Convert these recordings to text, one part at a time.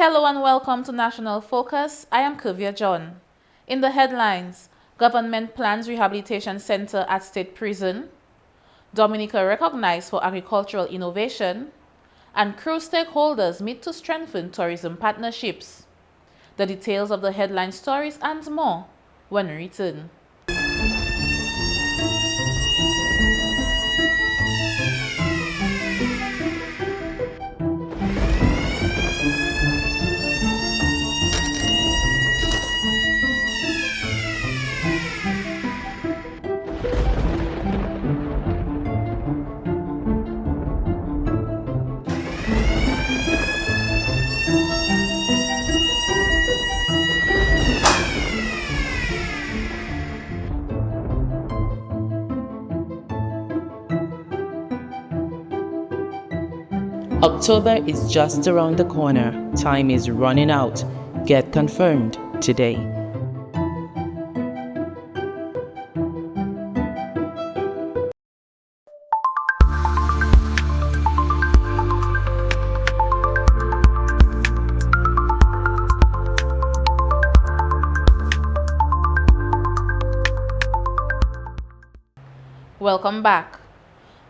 Hello and welcome to National Focus. I am Curvia John. In the headlines, government plans rehabilitation center at state prison, Dominica recognized for agricultural innovation, and crew stakeholders meet to strengthen tourism partnerships. The details of the headline stories and more when we return. October is just around the corner. Time is running out. Get confirmed today. Welcome back.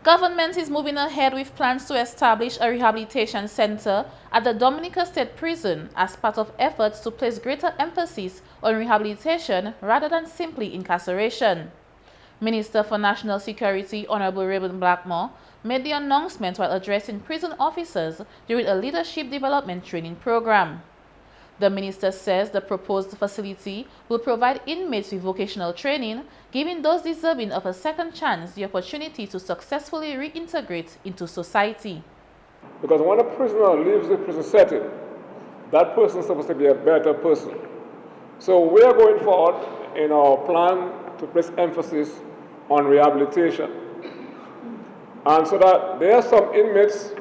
Government is moving ahead with plans to establish a rehabilitation center at the Dominica State Prison as part of efforts to place greater emphasis on rehabilitation rather than simply incarceration. Minister for National Security Honorable Reuben Blackmore made the announcement while addressing prison officers during a leadership development training program. The minister says the proposed facility will provide inmates with vocational training, giving those deserving of a second chance the opportunity to successfully reintegrate into society. Because when a prisoner leaves the prison setting, that person is supposed to be a better person. So we are going forward in our plan to place emphasis on rehabilitation. And so that there are some inmates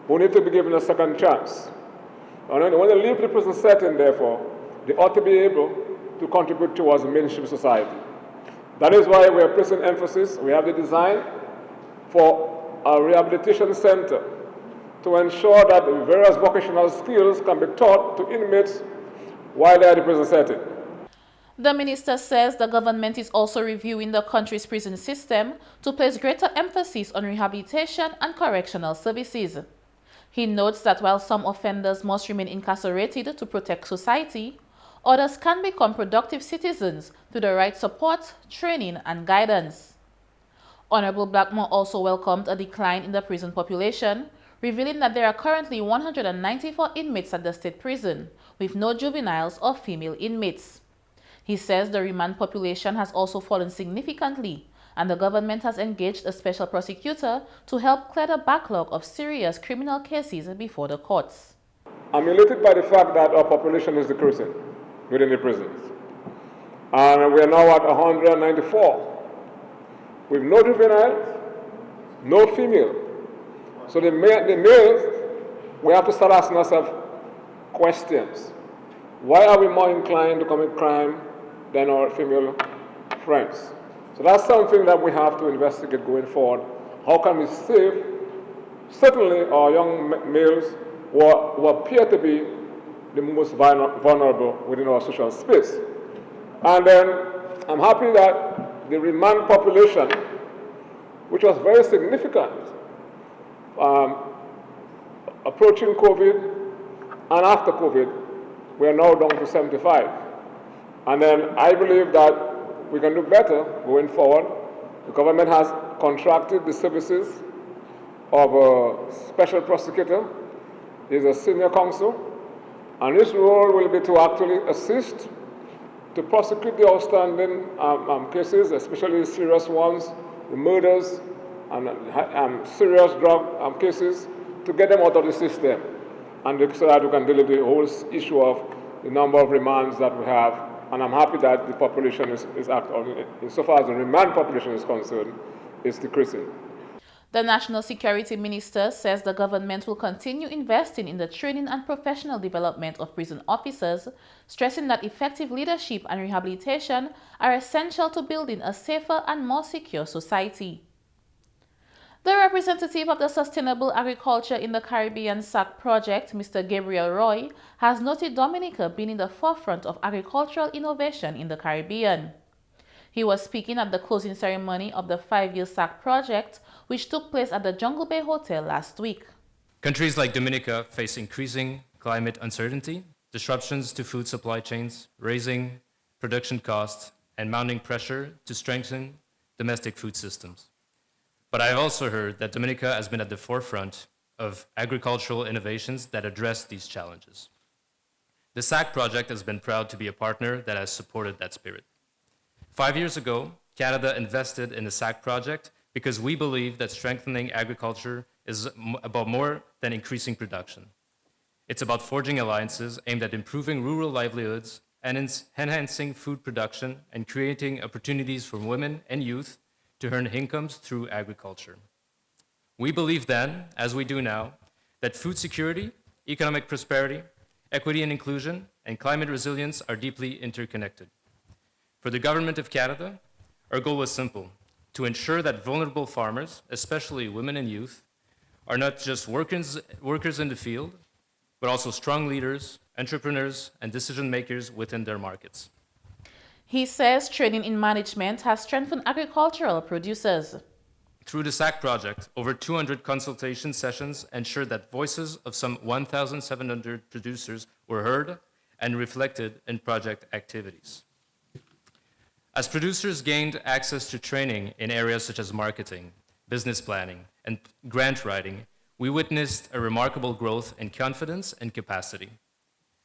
who need to be given a second chance. And when they leave the prison setting, therefore, they ought to be able to contribute towards the mainstream society. That is why we are placing emphasis. We have the design for a rehabilitation center to ensure that various vocational skills can be taught to inmates while they are in the prison setting. The minister says the government is also reviewing the country's prison system to place greater emphasis on rehabilitation and correctional services. He notes that while some offenders must remain incarcerated to protect society, others can become productive citizens through the right support, training, and guidance. Honorable Blackmore also welcomed a decline in the prison population, revealing that there are currently 194 inmates at the state prison, with no juveniles or female inmates. He says the remand population has also fallen significantly, and the government has engaged a special prosecutor to help clear the backlog of serious criminal cases before the courts. I'm elated by the fact that our population is decreasing within the prisons. And we are now at 194, with no juveniles, no female. So the males, we have to start asking ourselves questions. Why are we more inclined to commit crime than our female friends? So that's something that we have to investigate going forward. How can we save, certainly our young males who appear to be the most vulnerable within our social space. And then I'm happy that the remand population, which was very significant, approaching COVID and after COVID, we are now down to 75. And then I believe that we can do better going forward. The government has contracted the services of a special prosecutor. He's a senior counsel, and his role will be to actually assist to prosecute the outstanding cases, especially serious ones, the murders and serious drug cases, to get them out of the system, and so that we can deal with the whole issue of the number of remands that we have. And I'm happy that the population is so far as the remand population is concerned, is decreasing. The National Security Minister says the government will continue investing in the training and professional development of prison officers, stressing that effective leadership and rehabilitation are essential to building a safer and more secure society. The representative of the Sustainable Agriculture in the Caribbean SAC project, Mr. Gabriel Roy, has noted Dominica being in the forefront of agricultural innovation in the Caribbean. He was speaking at the closing ceremony of the 5-year SAC project, which took place at the Jungle Bay Hotel last week. Countries like Dominica face increasing climate uncertainty, disruptions to food supply chains, raising production costs, and mounting pressure to strengthen domestic food systems. But I have also heard that Dominica has been at the forefront of agricultural innovations that address these challenges. The SAC project has been proud to be a partner that has supported that spirit. 5 years ago, Canada invested in the SAC project because we believe that strengthening agriculture is about more than increasing production. It's about forging alliances aimed at improving rural livelihoods and enhancing food production and creating opportunities for women and youth to earn incomes through agriculture. We believe then, as we do now, that food security, economic prosperity, equity and inclusion, and climate resilience are deeply interconnected. For the Government of Canada, our goal was simple: to ensure that vulnerable farmers, especially women and youth, are not just workers in the field, but also strong leaders, entrepreneurs, and decision makers within their markets. He says training in management has strengthened agricultural producers. Through the SAC project, over 200 consultation sessions ensured that voices of some 1,700 producers were heard and reflected in project activities. As producers gained access to training in areas such as marketing, business planning, and grant writing, we witnessed a remarkable growth in confidence and capacity.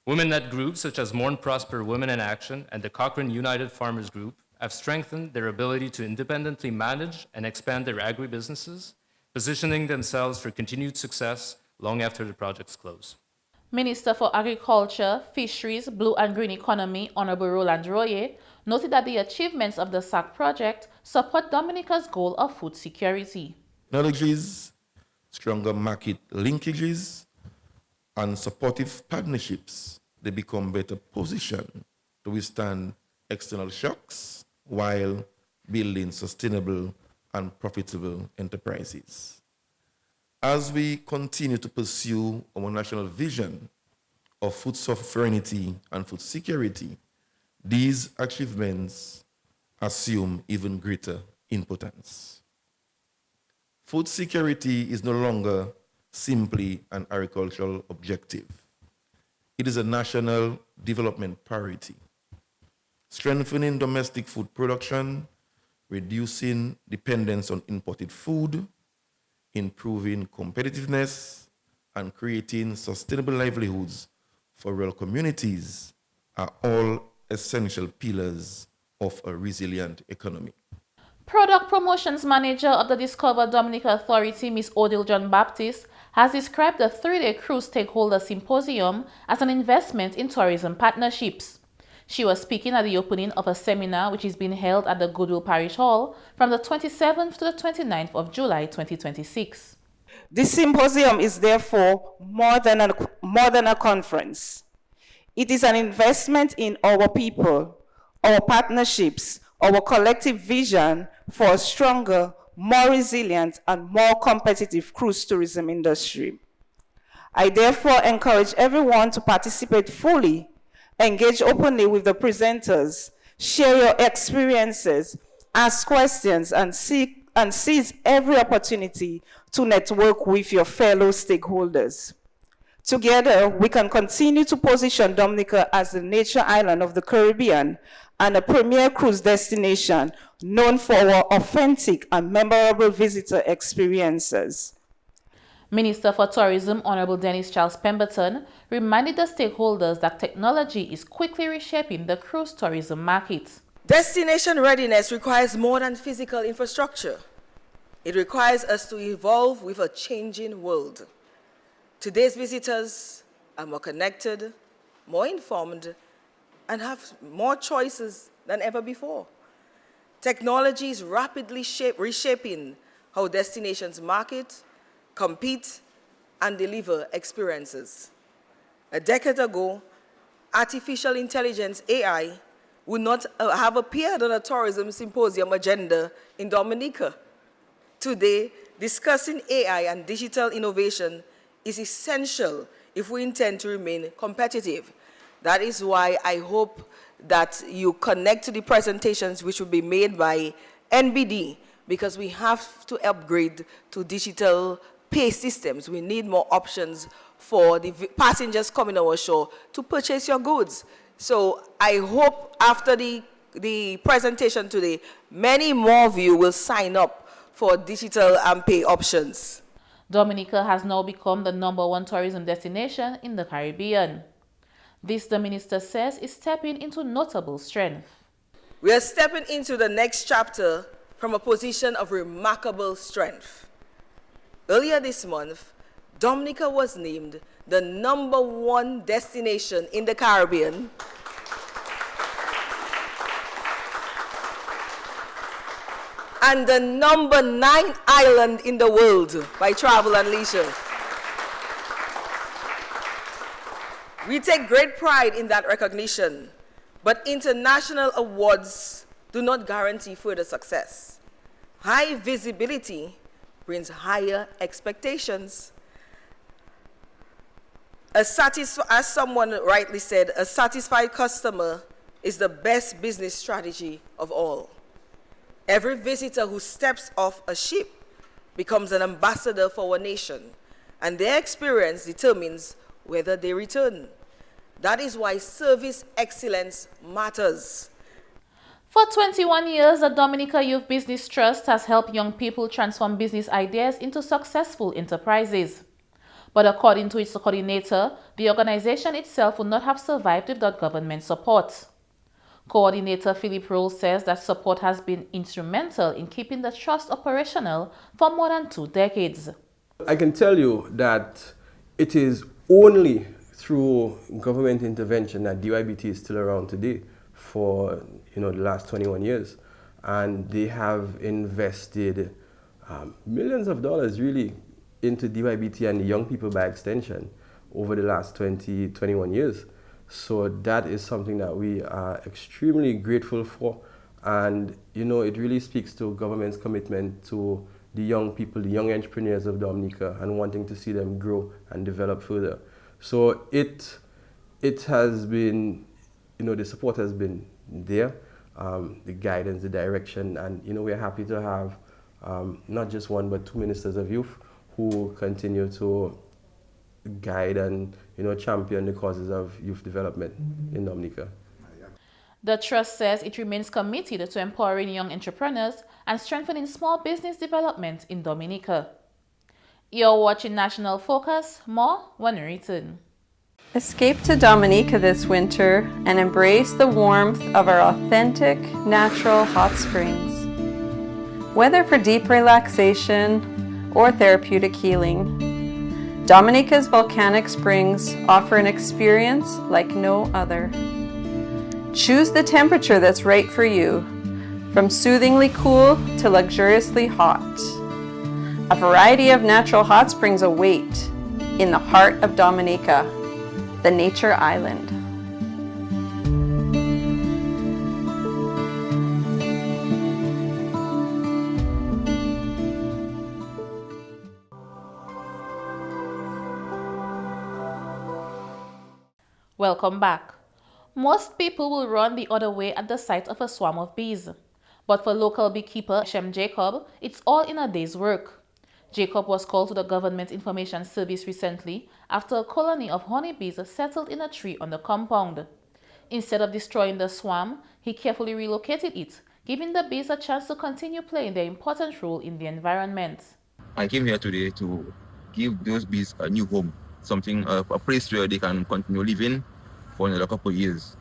Women-led groups such as More and Prosper Women in Action and the Cochrane United Farmers Group have strengthened their ability to independently manage and expand their agribusinesses, positioning themselves for continued success long after the projects close. Minister for Agriculture, Fisheries, Blue and Green Economy, Honorable Roland Royer, noted that the achievements of the SAC project support Dominica's goal of food security. Technologies, stronger market linkages, and supportive partnerships, they become better positioned to withstand external shocks while building sustainable and profitable enterprises. As we continue to pursue our national vision of food sovereignty and food security, these achievements assume even greater importance. Food security is no longer simply an agricultural objective. It is a national development priority. Strengthening domestic food production, reducing dependence on imported food, improving competitiveness, and creating sustainable livelihoods for rural communities are all essential pillars of a resilient economy. Product Promotions Manager of the Discover Dominica Authority, Ms. Odile John Baptist, has described the 3-day cruise stakeholder symposium as an investment in tourism partnerships. She was speaking at the opening of a seminar which is being held at the Goodwill Parish Hall from the 27th to the 29th of July 2026. This symposium is therefore more than a conference. It is an investment in our people, our partnerships, our collective vision for a stronger, more resilient, and more competitive cruise tourism industry. I therefore encourage everyone to participate fully, engage openly with the presenters, share your experiences, ask questions, and seize every opportunity to network with your fellow stakeholders. Together, we can continue to position Dominica as the nature island of the Caribbean and a premier cruise destination known for our authentic and memorable visitor experiences. Minister for Tourism, Honorable Dennis Charles Pemberton, reminded the stakeholders that technology is quickly reshaping the cruise tourism market. Destination readiness requires more than physical infrastructure. It requires us to evolve with a changing world. Today's visitors are more connected, more informed, and have more choices than ever before. Technology is rapidly reshaping how destinations market, compete, and deliver experiences. A decade ago, artificial intelligence, AI, would not have appeared on a tourism symposium agenda in Dominica. Today, discussing AI and digital innovation is essential if we intend to remain competitive. That is why I hope that you connect to the presentations which will be made by NBD, because we have to upgrade to digital pay systems. We need more options for the passengers coming on our shore to purchase your goods. So I hope after the presentation today, many more of you will sign up for digital and pay options. Dominica has now become the #1 tourism destination in the Caribbean. This, the minister says, is stepping into notable strength. We are stepping into the next chapter from a position of remarkable strength. Earlier this month, Dominica was named the #1 destination in the Caribbean and the #9 island in the world by Travel and Leisure. We take great pride in that recognition, but international awards do not guarantee further success. High visibility brings higher expectations. As someone rightly said, a satisfied customer is the best business strategy of all. Every visitor who steps off a ship becomes an ambassador for our nation, and their experience determines whether they return. That is why service excellence matters. For 21 years, the Dominica Youth Business Trust has helped young people transform business ideas into successful enterprises. But according to its coordinator, the organization itself would not have survived without government support. Coordinator Philip Roll says that support has been instrumental in keeping the trust operational for more than 2 decades. I can tell you that it is only through government intervention that DYBT is still around today for the last 21 years. And they have invested millions of dollars really into DYBT and the young people by extension over the last 21 years. So that is something that we are extremely grateful for. And it really speaks to government's commitment to the young people, the young entrepreneurs of Dominica, and wanting to see them grow and develop further. So it has been, the support has been there, the guidance, the direction, and we're happy to have not just one but 2 ministers of youth who continue to guide and champion the causes of youth development in Dominica. The trust says it remains committed to empowering young entrepreneurs and strengthening small business development in Dominica. You're watching National Focus. More when we return. Escape to Dominica this winter and embrace the warmth of our authentic, natural hot springs. Whether for deep relaxation or therapeutic healing, Dominica's volcanic springs offer an experience like no other. Choose the temperature that's right for you, from soothingly cool to luxuriously hot. A variety of natural hot springs await in the heart of Dominica, the nature island. Welcome back. Most people will run the other way at the sight of a swarm of bees. But for local beekeeper Shem Jacob, it's all in a day's work. Jacob was called to the Government Information Service recently after a colony of honeybees settled in a tree on the compound. Instead of destroying the swarm, he carefully relocated it, giving the bees a chance to continue playing their important role in the environment. I came here today to give those bees a new home, a place where they can continue living for another couple of years.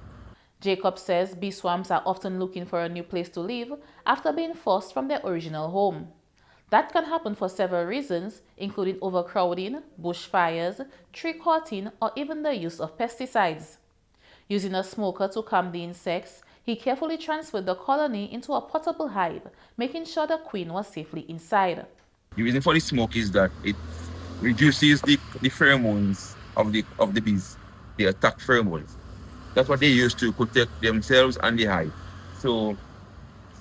Jacob says bee swarms are often looking for a new place to live after being forced from their original home. That can happen for several reasons, including overcrowding, bushfires, tree cutting, or even the use of pesticides. Using a smoker to calm the insects, he carefully transferred the colony into a portable hive, making sure the queen was safely inside. The reason for the smoke is that it reduces the pheromones of the bees. They attack pheromones. That's what they use to protect themselves and the hive. So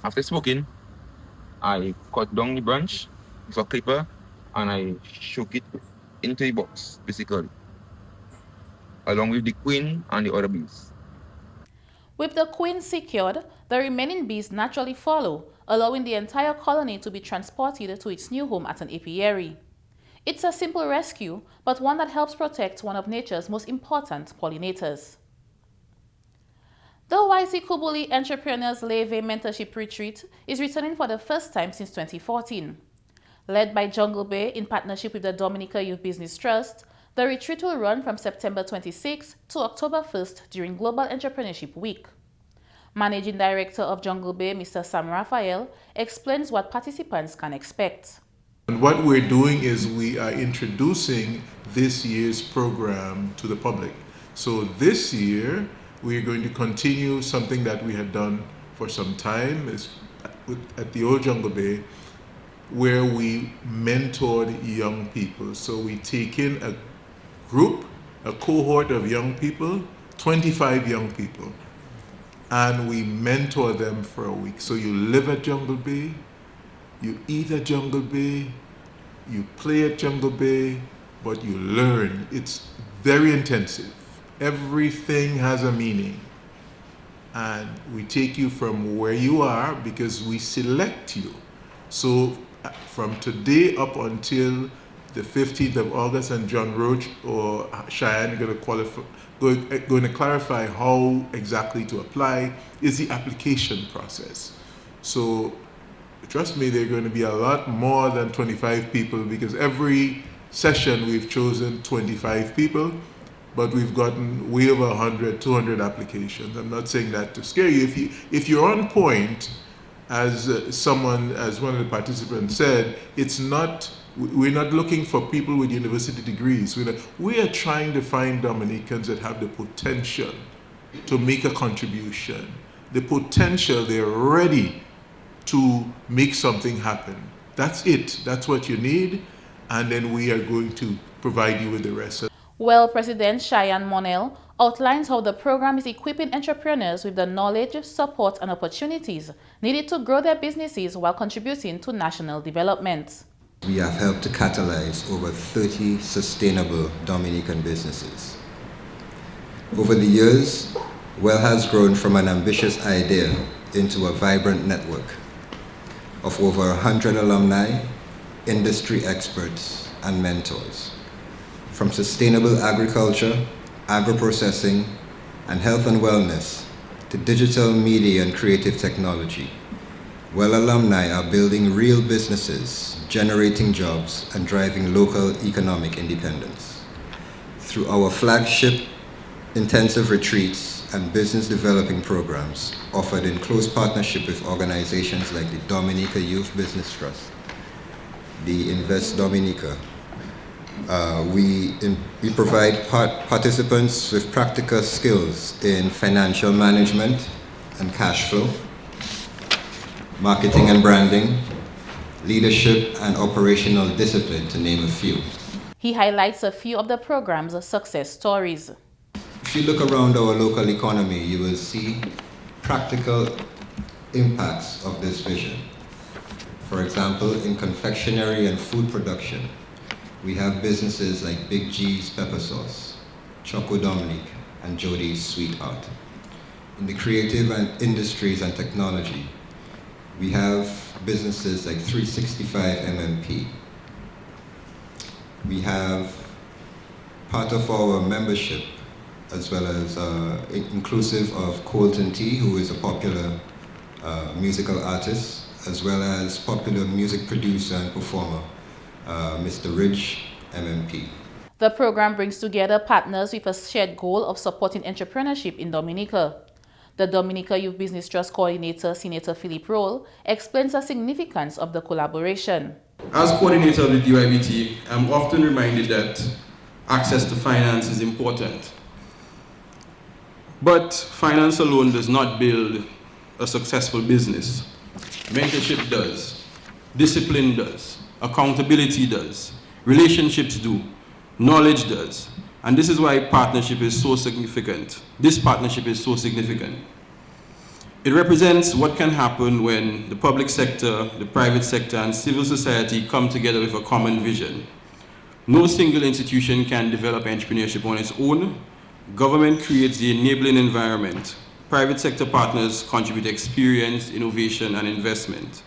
after smoking, I cut down the branch with a clipper and I shook it into the box, basically, along with the queen and the other bees. With the queen secured, the remaining bees naturally follow, allowing the entire colony to be transported to its new home at an apiary. It's a simple rescue, but one that helps protect one of nature's most important pollinators. The YC Kubuli Entrepreneurs Leve Mentorship Retreat is returning for the first time since 2014. Led by Jungle Bay in partnership with the Dominica Youth Business Trust, the retreat will run from September 26 to October 1st during Global Entrepreneurship Week. Managing Director of Jungle Bay, Mr. Sam Raphael, explains what participants can expect. And what we're doing is we are introducing this year's program to the public. So this year, we're going to continue something that we had done for some time at the old Jungle Bay, where we mentored young people. So we take in a group, a cohort of young people, 25 young people, and we mentor them for a week. So you live at Jungle Bay, you eat at Jungle Bay, you play at Jungle Bay, but you learn. It's very intensive. Everything has a meaning. And we take you from where you are because we select you. So from today up until the 15th of August, and John Roach or Cheyenne are going to clarify how exactly to apply, is the application process. So trust me, there are going to be a lot more than 25 people because every session we've chosen 25 people, but we've gotten way over 100, 200 applications. I'm not saying that to scare you. If you're on point, as one of the participants said, we're not looking for people with university degrees. We are trying to find Dominicans that have the potential to make a contribution. The potential, they're ready to make something happen. That's it. That's what you need. And then we are going to provide you with the rest. Well, President Cheyenne Monell outlines how the program is equipping entrepreneurs with the knowledge, support, and opportunities needed to grow their businesses while contributing to national development. We have helped to catalyze over 30 sustainable Dominican businesses. Over the years, WELL has grown from an ambitious idea into a vibrant network of over 100 alumni, industry experts, and mentors. From sustainable agriculture, agro-processing, and health and wellness, to digital media and creative technology, WELL alumni are building real businesses, generating jobs, and driving local economic independence. Through our flagship intensive retreats and business developing programs offered in close partnership with organizations like the Dominica Youth Business Trust, the Invest Dominica, we provide participants with practical skills in financial management and cash flow, marketing and branding, leadership and operational discipline, to name a few. He highlights a few of the program's success stories. If you look around our local economy, you will see practical impacts of this vision. For example, in confectionery and food production, we have businesses like Big G's Pepper Sauce, Choco Dominique, and Jody's Sweet Art. In the creative and industries and technology, we have businesses like 365 MMP. We have part of our membership, as well as inclusive of Colton T, who is a popular musical artist, as well as popular music producer and performer, Mr. Ridge, MMP. The program brings together partners with a shared goal of supporting entrepreneurship in Dominica. The Dominica Youth Business Trust Coordinator, Senator Philip Roll, explains the significance of the collaboration. As coordinator of the DYBT, I'm often reminded that access to finance is important. But finance alone does not build a successful business. Mentorship does, discipline does, accountability does, relationships do, knowledge does. And this is why partnership is so significant. This partnership is so significant. It represents what can happen when the public sector, the private sector, and civil society come together with a common vision. No single institution can develop entrepreneurship on its own. Government creates the enabling environment. Private sector partners contribute experience, innovation, and investment.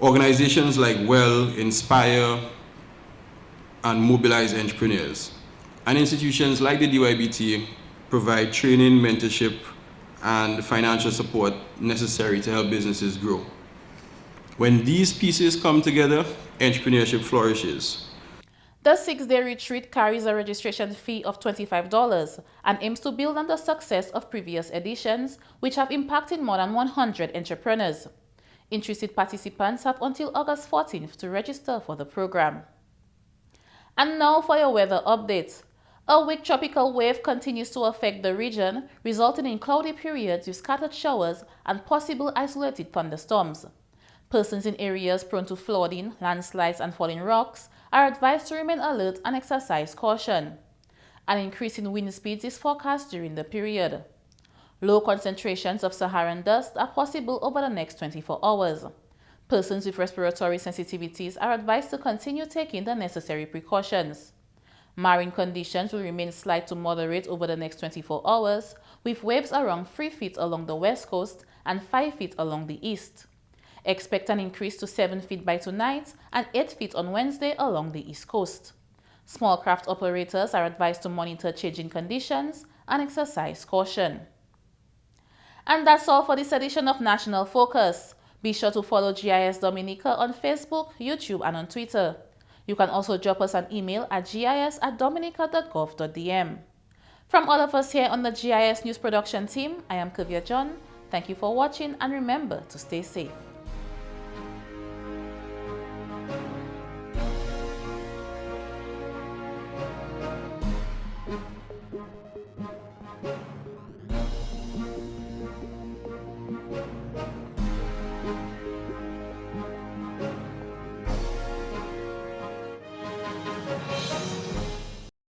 Organizations like WELL inspire and mobilize entrepreneurs. And institutions like the DYBT provide training, mentorship, and financial support necessary to help businesses grow. When these pieces come together, entrepreneurship flourishes. The 6-day retreat carries a registration fee of $25 and aims to build on the success of previous editions, which have impacted more than 100 entrepreneurs. Interested participants have until August 14th to register for the program. And now for your weather update. A weak tropical wave continues to affect the region, resulting in cloudy periods with scattered showers and possible isolated thunderstorms. Persons in areas prone to flooding, landslides, and falling rocks are advised to remain alert and exercise caution. An increase in wind speeds is forecast during the period. Low concentrations of Saharan dust are possible over the next 24 hours. Persons with respiratory sensitivities are advised to continue taking the necessary precautions. Marine conditions will remain slight to moderate over the next 24 hours, with waves around 3 feet along the west coast and 5 feet along the east. Expect an increase to 7 feet by tonight and 8 feet on Wednesday along the east coast. Small craft operators are advised to monitor changing conditions and exercise caution. And that's all for this edition of National Focus. Be sure to follow GIS Dominica on Facebook, YouTube, and on Twitter. You can also drop us an email at gis@dominica.gov.dm. From all of us here on the GIS News Production team, I am Curvia John. Thank you for watching and remember to stay safe.